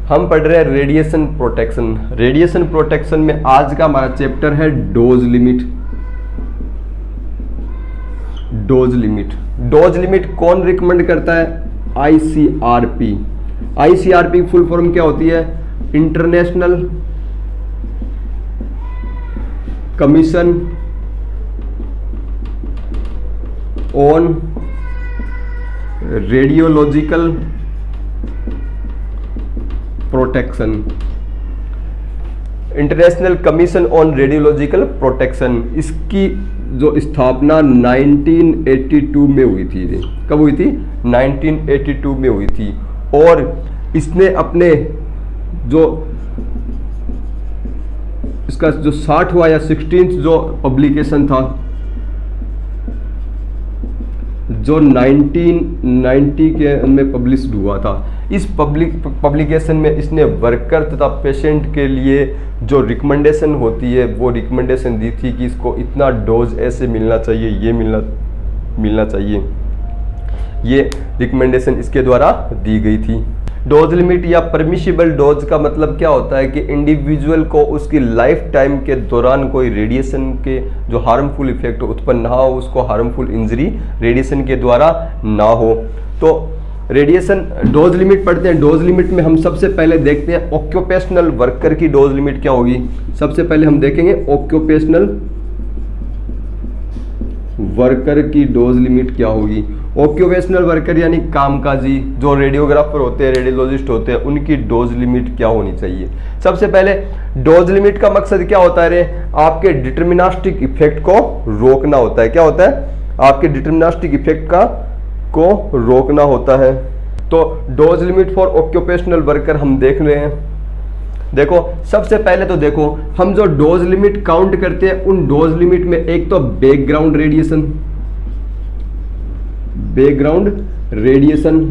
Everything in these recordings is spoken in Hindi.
हम पढ़ रहे हैं रेडिएशन प्रोटेक्शन। रेडिएशन प्रोटेक्शन में आज का हमारा चैप्टर है dose limit. Dose limit, dose limit कौन रिकमेंड करता है? आईसीआरपी। आईसीआरपी फुल फॉर्म क्या होती है? International commission on radiological protection. International commission on radiological protection, इसकी जो स्थापना 1982 में हुई थी। कब हुई थी? 1982 में हुई थी। और इसने अपने जो इसका जो 60वां या 16th जो पब्लिकेशन था, जो 1990 के में पब्लिश्ड हुआ था, इस पब्लिकेशन में इसने वर्कर तथा पेशेंट के लिए जो रिकमेंडेशन होती है वो रिकमेंडेशन दी थी कि इसको इतना डोज ऐसे मिलना चाहिए, ये मिलना चाहिए। ये रिकमेंडेशन इसके द्वारा दी गई थी। डोज लिमिट या परमिशिबल डोज का मतलब क्या होता है कि इंडिविजुअल को उसकी लाइफ टाइम के दौरान कोई रेडिएशन के जो हार्मफुल इफेक्ट उत्पन्न ना हो, उसको हार्मफुल इंजरी रेडिएशन के द्वारा ना हो। तो रेडिएशन डोज लिमिट पढ़ते हैं। डोज लिमिट में हम सबसे पहले देखते हैं ऑक्यूपेशनल वर्कर की डोज लिमिट क्या होगी। सबसे पहले हम देखेंगे ऑक्यूपेशनल वर्कर की डोज लिमिट क्या होगी। ऑक्यूपेशनल वर्कर यानी कामकाजी जो रेडियोग्राफर होते हैं, रेडियोलॉजिस्ट होते हैं, उनकी डोज लिमिट क्या होनी चाहिए। सबसे पहले डोज लिमिट का मकसद क्या होता है? रे आपके डिटर्मिनिस्टिक इफेक्ट को रोकना होता है। क्या होता है? आपके डिटर्मिनिस्टिक इफेक्ट को रोकना होता है। तो dose limit for occupational worker हम देख रहे हैं। देखो सबसे पहले तो देखो हम जो डोज लिमिट काउंट करते हैं, उन डोज लिमिट में एक तो बैकग्राउंड रेडिएशन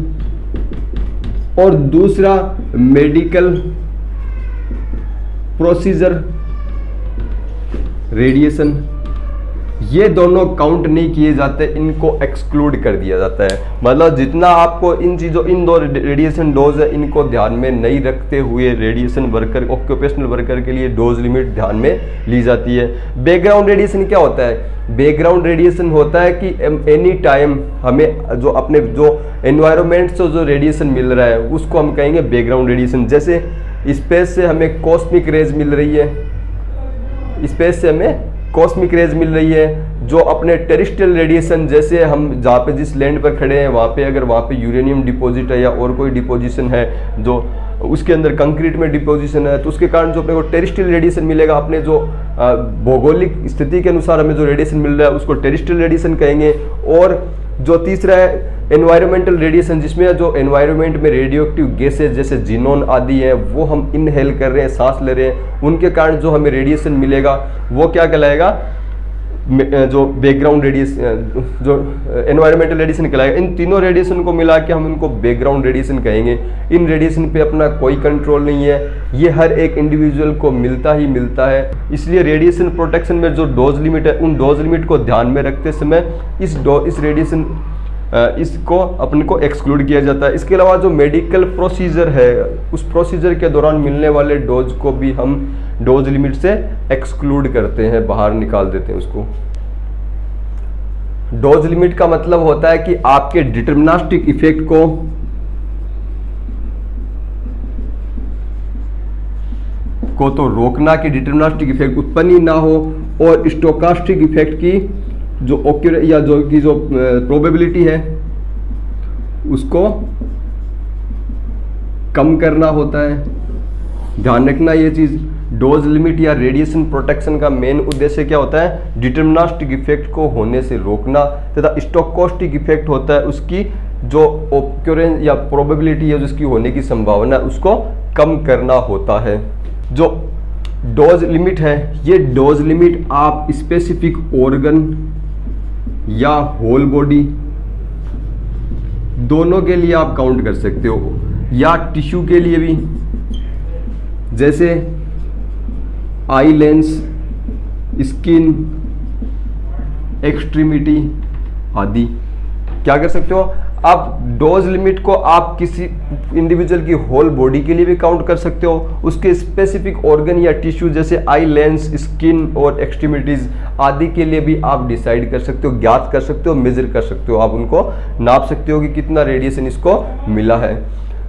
और दूसरा मेडिकल प्रोसीजर रेडिएशन, ये दोनों काउंट नहीं किए जाते, इनको एक्सक्लूड कर दिया जाता है। मतलब जितना आपको इन चीज़ों, इन दो रेडिएशन डोज है, इनको ध्यान में नहीं रखते हुए रेडिएशन वर्कर, ऑक्यूपेशनल वर्कर के लिए डोज लिमिट ध्यान में ली जाती है। बैकग्राउंड रेडिएशन क्या होता है? बैकग्राउंड रेडिएशन होता है कि एनी टाइम हमें जो अपने जो एनवायरनमेंट से जो रेडिएशन मिल रहा है उसको हम कहेंगे बैकग्राउंड रेडिएशन। जैसे स्पेस से हमें कॉस्मिक रेज मिल रही है, स्पेस से हमें कॉस्मिक रेज मिल रही है, जो अपने टेरेस्ट्रियल रेडिएशन, जैसे हम जहाँ पे जिस लैंड पर खड़े हैं वहाँ पे अगर वहाँ पे यूरेनियम डिपॉजिट है या और कोई डिपोजिशन है, जो उसके अंदर कंक्रीट में डिपोजिशन है, तो उसके कारण जो अपने को टेरेस्ट्रियल रेडिएशन मिलेगा, अपने जो भौगोलिक स्थिति के अनुसार हमें जो रेडिएशन मिल रहा है उसको टेरेस्ट्रियल रेडिएशन कहेंगे। और जो तीसरा है एनवायरमेंटल रेडिएशन, जिसमें जो एनवायरनमेंट में रेडियो एक्टिव गैसेज जैसे जीनोन आदि हैं वो हम इनहेल कर रहे हैं, सांस ले रहे हैं, उनके कारण जो हमें रेडिएशन मिलेगा वो क्या कहलाएगा? जो बैकग्राउंड रेडिएशन, जो एनवायरमेंटल रेडिएशन कहलाएगा। इन तीनों रेडिएशन को मिला के हम इनको बैकग्राउंड रेडिएशन कहेंगे। इन रेडिएशन पे अपना कोई कंट्रोल नहीं है, ये हर एक इंडिविजुअल को मिलता ही मिलता है। इसलिए रेडिएशन प्रोटेक्शन में जो डोज लिमिट है, उन डोज लिमिट को ध्यान में रखते समय इस रेडिएशन इसको अपने को एक्सक्लूड किया जाता है। इसके अलावा जो मेडिकल प्रोसीजर है, उस प्रोसीजर के दौरान मिलने वाले डोज को भी हम डोज लिमिट से एक्सक्लूड करते हैं, बाहर निकाल देते हैं उसको। डोज लिमिट का मतलब होता है कि आपके डिटर्मिनिस्टिक इफेक्ट को तो रोकना कि डिटर्मिनिस्टिक इफेक्ट उत्पन्न ही ना हो, और स्टोकास्टिक इफेक्ट की जो ओक्यूर या जो प्रोबेबिलिटी है उसको कम करना होता है। ध्यान रखना ये चीज़। डोज लिमिट या रेडिएशन प्रोटेक्शन का मेन उद्देश्य क्या होता है? डिटर्मिनिस्टिक इफेक्ट को होने से रोकना, तथा स्टोकास्टिक इफेक्ट होता है उसकी जो ओक्यूरेंस या प्रोबेबिलिटी है जिसकी होने की संभावना उसको कम करना होता है। जो डोज लिमिट है, ये डोज लिमिट आप स्पेसिफिक ऑर्गन या होल बॉडी दोनों के लिए आप काउंट कर सकते हो, या टिश्यू के लिए भी, जैसे आई लेंस, स्किन, एक्सट्रीमिटी आदि। क्या कर सकते हो? अब डोज लिमिट को आप किसी इंडिविजुअल की होल बॉडी के लिए भी काउंट कर सकते हो, उसके स्पेसिफिक ऑर्गन या टिश्यू जैसे आई लेंस, स्किन और एक्सट्रीमिटीज आदि के लिए भी आप डिसाइड कर सकते हो, ज्ञात कर सकते हो, मेजर कर सकते हो, आप उनको नाप सकते हो कि कितना रेडिएशन इसको मिला है।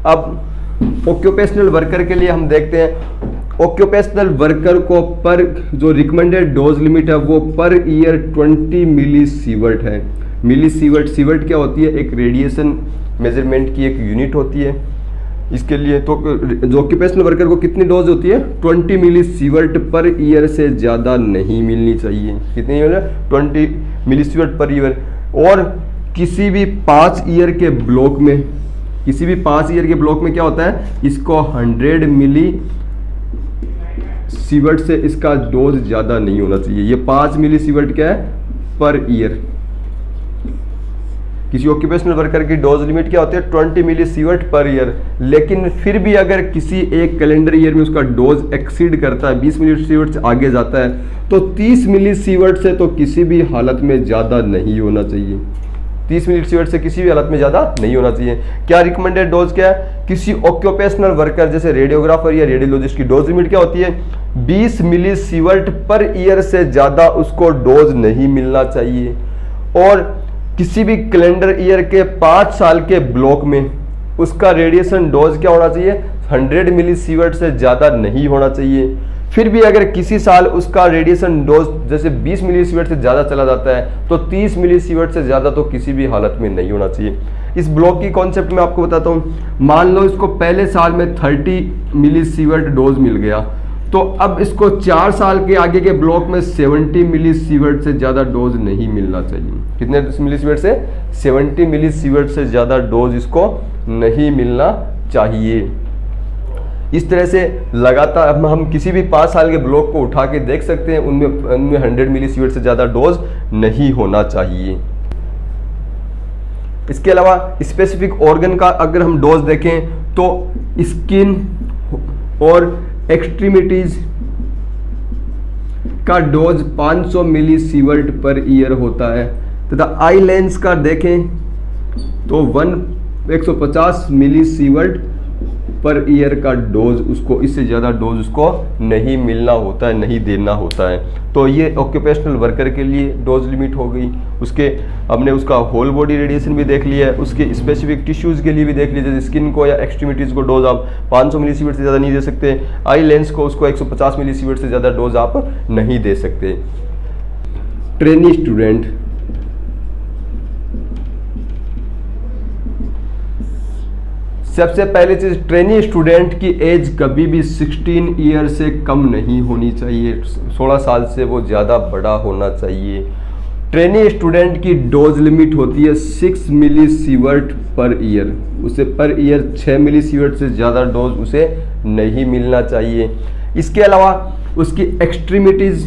अब ऑक्यूपेशनल वर्कर के लिए हम देखते हैं, ऑक्यूपेशनल वर्कर को पर जो रिकमेंडेड डोज लिमिट है वो पर ईयर 20 मिली सीवर्ट है। मिली सीवर्ट, सीवर्ट क्या होती है? एक रेडिएशन मेजरमेंट की एक यूनिट होती है। इसके लिए तो जो ऑक्यूपेशनल वर्कर को कितनी डोज होती है? 20 मिली सीवर्ट पर ईयर से ज़्यादा नहीं मिलनी चाहिए। कितनी? 20 मिली सीवर्ट पर ईयर। और किसी भी 5 ईयर के ब्लॉक में, किसी भी 5 ईयर के ब्लॉक में क्या होता है? इसको 100 मिली सीवर्ट से इसका डोज ज़्यादा नहीं होना चाहिए। ये 5 मिली सीवर्ट क्या है? Per year. किसी ऑक्यूपेशनल वर्कर की डोज लिमिट क्या होती है? 20 मिली सीवर्ट पर ईयर। लेकिन फिर भी अगर किसी एक कैलेंडर ईयर में उसका डोज एक्सीड करता है, 20 मिली सीवर्ट से आगे जाता है, तो 30 मिली सीवर्ट से तो किसी भी हालत में ज़्यादा नहीं होना चाहिए। 30 मिली सीवर्ट से किसी भी हालत में ज़्यादा नहीं होना चाहिए। क्या रिकमेंडेड डोज क्या है? किसी ऑक्यूपेशनल वर्कर जैसे रेडियोग्राफर या रेडियोलॉजिस्ट की डोज लिमिट क्या होती है? 20 मिली सीवर्ट पर ईयर से ज़्यादा उसको डोज नहीं मिलना चाहिए। और किसी भी कैलेंडर ईयर के 5 साल के ब्लॉक में उसका रेडिएशन डोज क्या होना चाहिए? 100 मिली सीवर्ट से ज़्यादा नहीं होना चाहिए। फिर भी अगर किसी साल उसका रेडिएशन डोज जैसे 20 मिली सीवर्ट से ज़्यादा चला जाता है तो 30 मिली सीवर्ट से ज़्यादा तो किसी भी हालत में नहीं होना चाहिए। इस ब्लॉक की कॉन्सेप्ट में आपको बताता हूँ। मान लो इसको पहले साल में 30 मिली सीवर्ट डोज मिल गया, तो अब इसको 4 साल के आगे के ब्लॉक में 70 मिली सीवर्ट से ज़्यादा डोज नहीं मिलना चाहिए। कितने मिली सीवर्ट से? 70 मिली सीवर्ट से ज़्यादा डोज इसको नहीं मिलना चाहिए। इस तरह से लगातार हम किसी भी 5 साल के ब्लॉक को उठा के देख सकते हैं, उनमें 100 मिली सीवर्ट से ज़्यादा डोज नहीं होना चाहिए। इसके अलावा स्पेसिफिक ऑर्गन का अगर हम डोज देखें तो स्किन और एक्सट्रीमिटीज का डोज 500 मिली सीवर्ट पर ईयर होता है, तथा आई लेंस का देखें तो 150 मिली सीवर्ट पर ईयर का डोज उसको, इससे ज़्यादा डोज उसको नहीं मिलना होता है, नहीं देना होता है। तो ये ऑक्यूपेशनल वर्कर के लिए डोज लिमिट हो गई। उसके हमने उसका होल बॉडी रेडिएशन भी देख लिया है, उसके स्पेसिफिक टिश्यूज़ के लिए भी देख लिया, जैसे स्किन को या एक्सट्रीमिटीज़ को डोज आप 500 मिली सीवर्ट से ज़्यादा नहीं दे सकते। आई लेंस को उसको 150 मिली सीवर्ट से ज़्यादा डोज आप नहीं दे सकते। ट्रेनी स्टूडेंट, सबसे पहले चीज, ट्रेनी स्टूडेंट की एज कभी भी 16 ईयर से कम नहीं होनी चाहिए। 16 साल से वो ज़्यादा बड़ा होना चाहिए। ट्रेनी स्टूडेंट की डोज लिमिट होती है 6 मिली सीवर्ट पर ईयर। उसे पर ईयर 6 मिली सीवर्ट से ज़्यादा डोज उसे नहीं मिलना चाहिए। इसके अलावा उसकी एक्सट्रीमिटीज़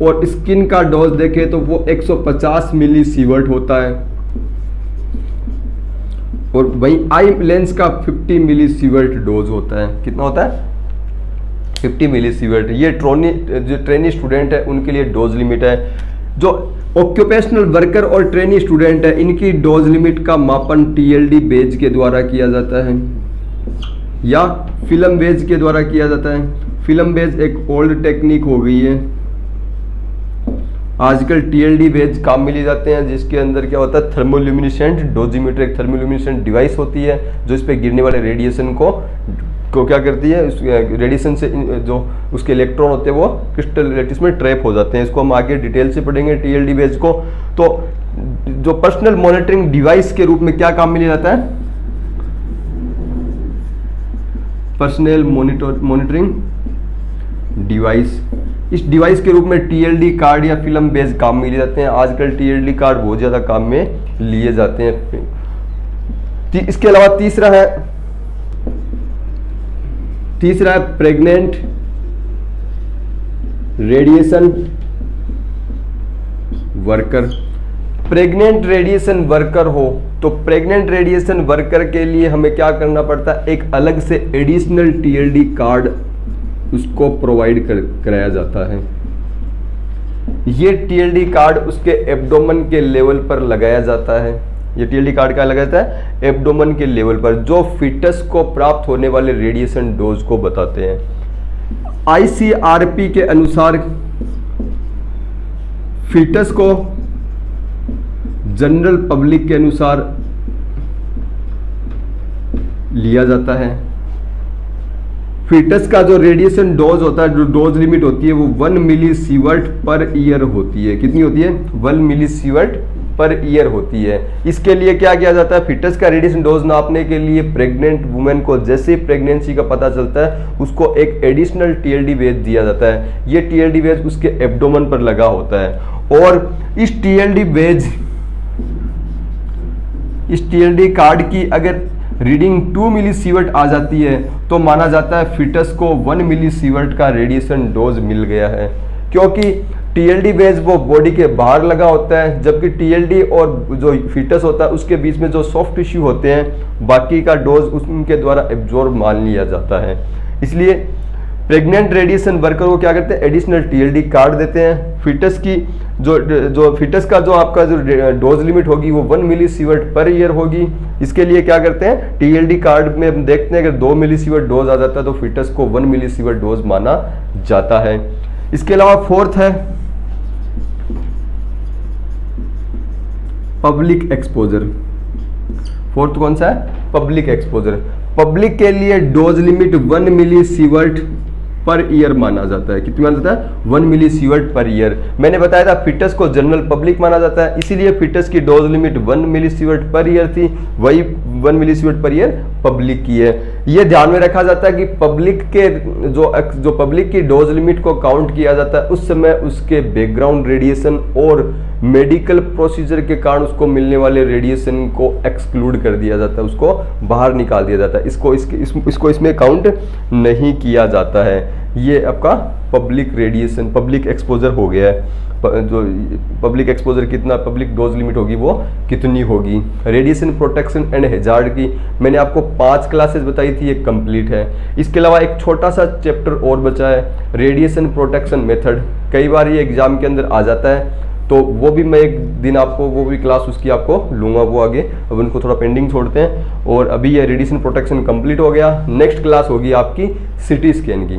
और स्किन का डोज देखें तो वो 150 मिली सीवर्ट होता है, और वहीं आई लेंस का 50 मिली सीवर्ट डोज होता है। कितना होता है? 50 मिली सीवर्ट। ये जो ट्रेनी स्टूडेंट है उनके लिए डोज लिमिट है। जो ऑक्यूपेशनल वर्कर और ट्रेनी स्टूडेंट है इनकी डोज लिमिट का मापन TLD बेज के द्वारा किया जाता है या फिल्म बेज के द्वारा किया जाता है। फिल्म बेज एक ओल्ड टेक्निक हो गई है, आजकल TLD बेज काम में लिए जाते हैं, जिसके अंदर क्या होता है? थर्मोल्यूमिनेसेंट डोजीमीटर, एक थर्मोल्यूमिनेसेंट डिवाइस होती है जो इस पर गिरने वाले रेडिएशन को क्या करती है? उस रेडिएशन से जो उसके इलेक्ट्रॉन होते हैं वो क्रिस्टल लैटिस में ट्रैप हो जाते हैं। इसको हम आगे डिटेल से पढ़ेंगे TLD बेज को। तो जो पर्सनल मॉनिटरिंग डिवाइस के रूप में क्या काम में लिया जाता है? Personal monitoring device. इस डिवाइस के रूप में TLD कार्ड या फिल्म बेज काम में लिए जाते हैं। आजकल TLD कार्ड बहुत ज़्यादा काम में लिए जाते हैं। इसके अलावा तीसरा है pregnant radiation worker. Pregnant radiation worker हो तो प्रेग्नेंट रेडिएशन वर्कर के लिए हमें क्या करना पड़ता है? एक अलग से एडिशनल TLD कार्ड उसको प्रोवाइड कराया जाता है। ये टीएलडी कार्ड उसके एब्डोमेन के लेवल पर लगाया जाता है। ये टीएलडी कार्ड क्या लगाया जाता है? एब्डोमेन के लेवल पर, जो फीटस को प्राप्त होने वाले रेडिएशन डोज को बताते हैं। आईसीआरपी के अनुसार फीटस को जनरल पब्लिक के अनुसार लिया जाता है। फीटस का जो रेडिएशन डोज होता है, जो डोज लिमिट होती है, वो 1 मिलीसीवर्ट पर ईयर होती है। कितनी होती है? 1 मिलीसीवर्ट पर ईयर होती है। इसके लिए क्या किया जाता है? फीटस का रेडिएशन डोज नापने के लिए प्रेग्नेंट वुमेन को जैसे ही प्रेगनेंसी का पता चलता है, उसको एक एडिशनल टीएलडी वेज दिया जाता है। ये टीएलडी वेज उसके एब्डोमेन पर लगा होता है और इस टीएलडी कार्ड की अगर रीडिंग 2 मिलीसीवर्ट आ जाती है तो माना जाता है फीटस को 1 मिलीसीवर्ट का रेडिएशन डोज मिल गया है, क्योंकि टीएलडी वेज वो बॉडी के बाहर लगा होता है, जबकि टीएलडी और जो फीटस होता है उसके बीच में जो सॉफ्ट टिश्यू होते हैं, बाकी का डोज उनके द्वारा एब्जॉर्ब मान लिया जाता है। इसलिए प्रेग्नेंट रेडिएशन वर्कर को क्या करते हैं? एडिशनल टीएलडी कार्ड देते हैं। फीटस की जो फीटस का जो आपका जो डोज लिमिट होगी वो 1 मिलीसीवर्ट पर ईयर होगी। इसके लिए क्या करते हैं? टीएलडी कार्ड में हम देखते हैं अगर 2 मिलीसीवर्ट डोज आ जाता है तो फीटस को 1 मिलीसीवर्ट डोज माना जाता है। इसके अलावा फोर्थ है पब्लिक एक्सपोजर। फोर्थ कौन सा है? Public exposure. पब्लिक के लिए dose limit 1 millisievert per year माना जाता है। कितनी माना जाता है? 1 मिलीसीवर्ट पर ईयर। मैंने बताया था फीटस को जनरल पब्लिक माना जाता है, इसीलिए फीटस की dose limit 1 millisievert per year थी, वही 1 मिलीसीवर्ट पर ईयर पब्लिक की है। ये ध्यान में रखा जाता है कि पब्लिक के जो पब्लिक की डोज लिमिट को काउंट किया जाता है उस समय उसके बैकग्राउंड रेडिएशन और मेडिकल प्रोसीजर के कारण उसको मिलने वाले रेडिएशन को एक्सक्लूड कर दिया जाता है, उसको बाहर निकाल दिया जाता है, इसको इसमें काउंट नहीं किया जाता है। ये आपका पब्लिक रेडिएशन, पब्लिक एक्सपोजर हो गया है। जो पब्लिक एक्सपोजर कितना, पब्लिक डोज लिमिट होगी वो कितनी होगी। रेडिएशन प्रोटेक्शन एंड हैजार्ड की मैंने आपको 5 क्लासेस बताई थी, ये कंप्लीट है। इसके अलावा एक छोटा सा चैप्टर और बचा है, रेडिएशन प्रोटेक्शन मेथड। कई बार ये एग्जाम के अंदर आ जाता है, तो वो भी मैं एक दिन आपको वो भी क्लास उसकी आपको लूँगा, वो आगे। अब उनको थोड़ा पेंडिंग छोड़ते हैं और अभी ये रेडिएशन प्रोटेक्शन कंप्लीट हो गया। नेक्स्ट क्लास होगी आपकी सिटी स्कैन की।